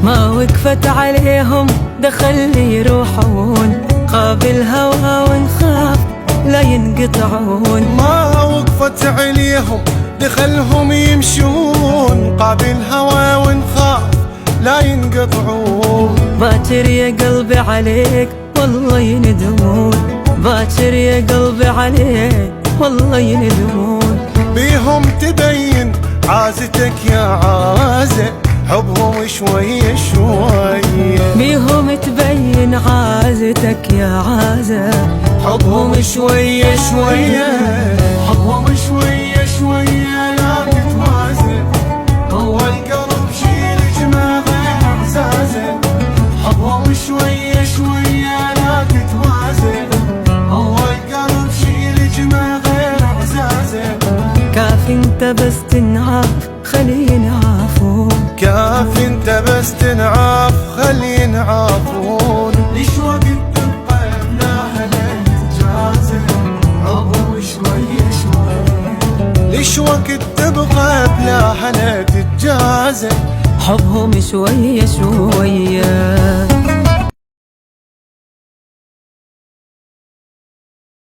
ما وقفت عليهم دخل يروحون، قابل هوا ونخاف لا ينقطعون. ما وقفت عليهم دخلهم يمشون، قابل هوا ونخاف لا ينقطعون. باكر يا قلبي عليك والله يندمون، باكر يا قلبي عليك والله يندمون. بيهم تبين عازتك يا عازة، حبهم شوية شوية. بيهم تبين عازتك يا عازة، حبهم شوية شوية، حبهم شوية شوية لا تتوازن. هو القلب شي لجمع غير اعزازه، حبهم شوية شوية لا تتوازن. هو القلب شي لجمع غير اعزازه. كاف انت بس تنعاف خلي ينعافون، كاف انت بس تنعاف خلي ينعافون. ليش وقت تبقى بلا هلا تتجازف، حبهم شوية شوية. ليش وقت تبقى بلا هلا تتجازف، حبهم شوية شوية.